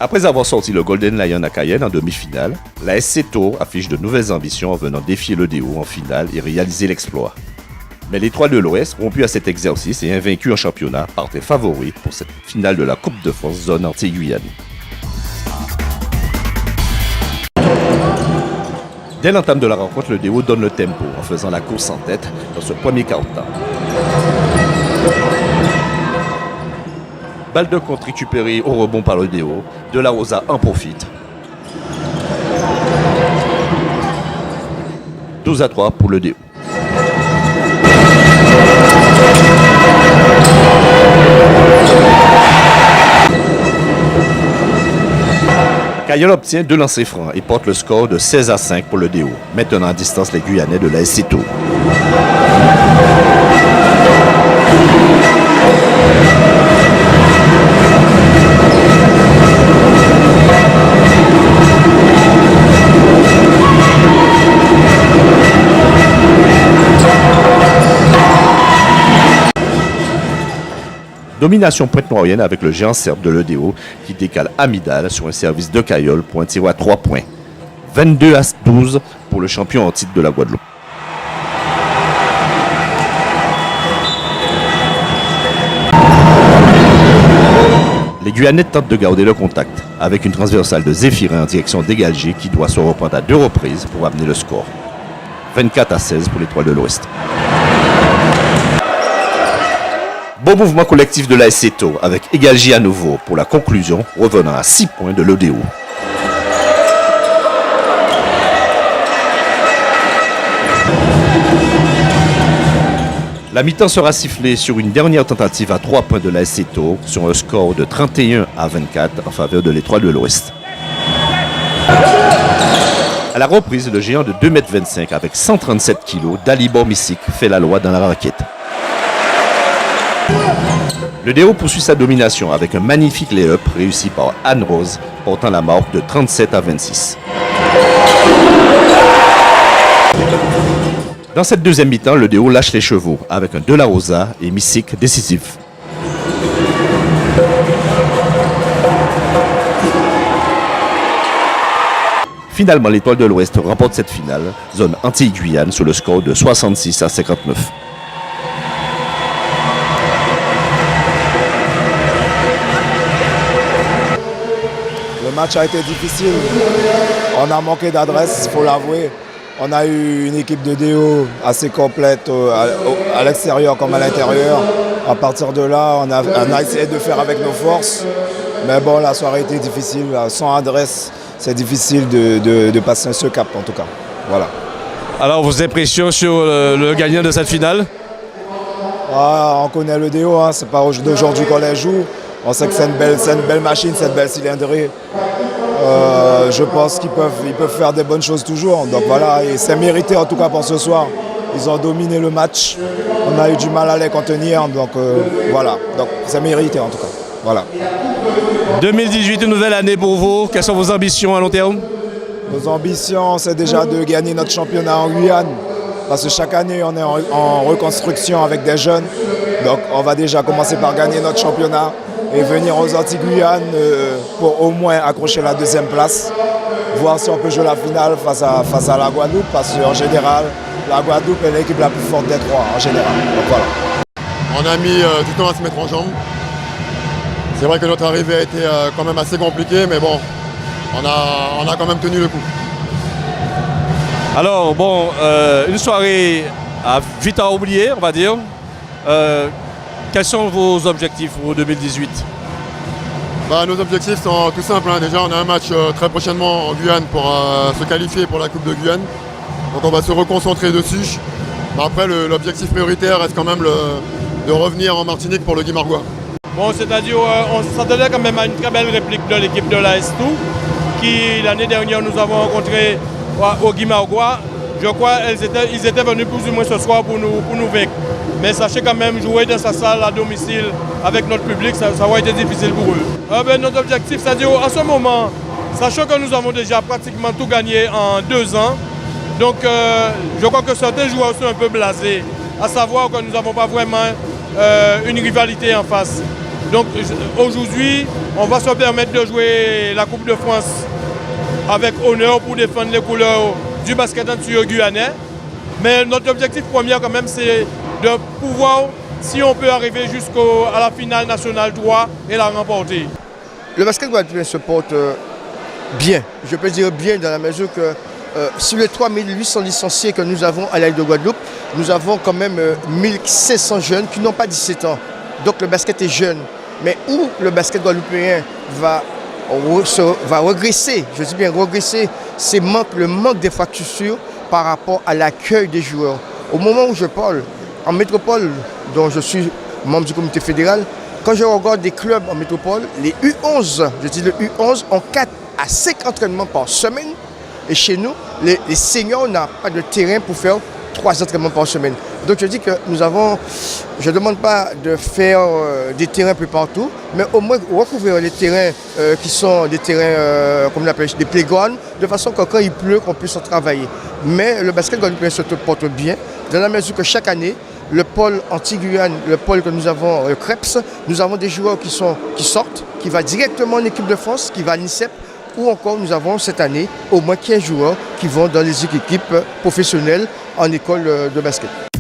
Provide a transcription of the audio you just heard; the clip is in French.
Après avoir sorti le Golden Lion à Cayenne en demi-finale, la SC Tours affiche de nouvelles ambitions en venant défier le DO en finale et réaliser l'exploit. Mais l'Étoile de l'Ouest, rompu à cet exercice et invaincu en championnat, partait favori pour cette finale de la Coupe de France zone Antilles-Guyane. Dès l'entame de la rencontre, le DO donne le tempo en faisant la course en tête dans ce premier quart-temps. Balle de contre récupérée au rebond par le DO. De la Rosa en profite. 12-3 pour le DO. Cayolle obtient 2 lancers francs et porte le score de 16-5 pour le DO, maintenant en distance les Guyanais de la SC Tours. Domination pointe-moyenne avec le géant serbe de l'EDO qui décale Amidal sur un service de Cayolle pour un tir à 3 points. 22-12 pour le champion en titre de la Guadeloupe. Les Guyanais tentent de garder le contact avec une transversale de Zéphirin en direction d'Égalgé qui doit se reprendre à 2 reprises pour amener le score. 24-16 pour l'Étoile de l'Ouest. Bon mouvement collectif de la SC Tours avec Égalgé à nouveau pour la conclusion, revenant à 6 points de l'EDO. La mi-temps sera sifflée sur une dernière tentative à 3 points de la SC Tours sur un score de 31-24 en faveur de l'Étoile de l'Ouest. À la reprise, le géant de 2,25 m avec 137 kg, Dalibor Misic, fait la loi dans la raquette. Le DO poursuit sa domination avec un magnifique lay-up réussi par Anne Rose, portant la marque de 37-26. Dans cette deuxième mi-temps, le DO lâche les chevaux avec un De La Rosa et Misic décisif. Finalement, l'Étoile de l'Ouest remporte cette finale, zone Antilles-Guyane, sur le score de 66-59. Le match a été difficile. On a manqué d'adresse, il faut l'avouer. On a eu une équipe de DO assez complète à l'extérieur comme à l'intérieur. À partir de là, on a essayé de faire avec nos forces. Mais bon, la soirée était difficile. Sans adresse, c'est difficile de passer ce cap en tout cas. Voilà. Alors, vos impressions sur le gagnant de cette finale? On connaît le DO, hein. C'est pas d'aujourd'hui qu'on les joue. On sait que c'est une belle machine, c'est une belle cylindrée. Je pense qu'ils peuvent faire des bonnes choses toujours. Donc voilà, et c'est mérité en tout cas pour ce soir. Ils ont dominé le match. On a eu du mal à les contenir. Donc voilà, donc c'est mérité en tout cas. Voilà. 2018, une nouvelle année pour vous. Quelles sont vos ambitions à long terme? Nos ambitions, c'est déjà de gagner notre championnat en Guyane. Parce que chaque année, on est en reconstruction avec des jeunes. Donc on va déjà commencer par gagner notre championnat et venir aux Antilles-Guyane pour au moins accrocher la 2e place. Voir si on peut jouer la finale face à la Guadeloupe. Parce qu'en général, la Guadeloupe est l'équipe la plus forte des 3 en général. Donc voilà. On a mis du temps à se mettre en jambe. C'est vrai que notre arrivée a été quand même assez compliquée, mais bon, on a quand même tenu le coup. Alors, bon, une soirée vite à oublier, on va dire. Quels sont vos objectifs pour 2018? Nos objectifs sont tout simples. Déjà, on a un match très prochainement en Guyane pour se qualifier pour la Coupe de Guyane. Donc on va se reconcentrer dessus. Mais après, l'objectif prioritaire reste quand même de revenir en Martinique pour le Guy Margois. Bon, c'est-à-dire, on s'attendait quand même à une très belle réplique de l'équipe de l'AS Tours, qui l'année dernière nous avons rencontré au Guy Margois. Je crois qu'ils étaient venus plus ou moins ce soir pour nous vaincre. Mais sachez quand même, jouer dans sa salle à domicile avec notre public, ça va être difficile pour eux. Notre objectif, c'est-à-dire en ce moment, sachant que nous avons déjà pratiquement tout gagné en 2 ans, donc je crois que certains joueurs sont un peu blasés, à savoir que nous n'avons pas vraiment une rivalité en face. Donc aujourd'hui, on va se permettre de jouer la Coupe de France avec honneur pour défendre les couleurs du basket antillais guyanais. Mais notre objectif premier quand même, c'est de pouvoir, si on peut arriver jusqu'à la finale nationale 3 et la remporter. Le basket guadeloupéen se porte bien, je peux dire bien dans la mesure que sur les 3800 licenciés que nous avons à l'Aile de Guadeloupe, nous avons quand même 1500 jeunes qui n'ont pas 17 ans. Donc le basket est jeune. Mais où le basket guadeloupéen va regresser, je dis bien regresser, c'est le manque d'infrastructures par rapport à l'accueil des joueurs. Au moment où je parle, en métropole, dont je suis membre du comité fédéral, quand je regarde des clubs en métropole, les U11, je dis le U11, ont 4 à 5 entraînements par semaine. Et chez nous, les seniors n'ont pas de terrain pour faire 3 entraînements par semaine. Donc je dis que nous avons, je ne demande pas de faire des terrains un peu partout, mais au moins recouvrir les terrains qui sont des terrains, comme on appelle, des playgrounds, de façon que quand il pleut, qu'on puisse en travailler. Mais le basket guadeloupéen se porte bien, dans la mesure que chaque année, le pôle anti-Guyane, le pôle que nous avons, CREPS, nous avons des joueurs qui sortent, qui vont directement en équipe de France, qui va à l'INSEP, ou encore nous avons cette année au moins 15 joueurs qui vont dans les équipes professionnelles en école de basket.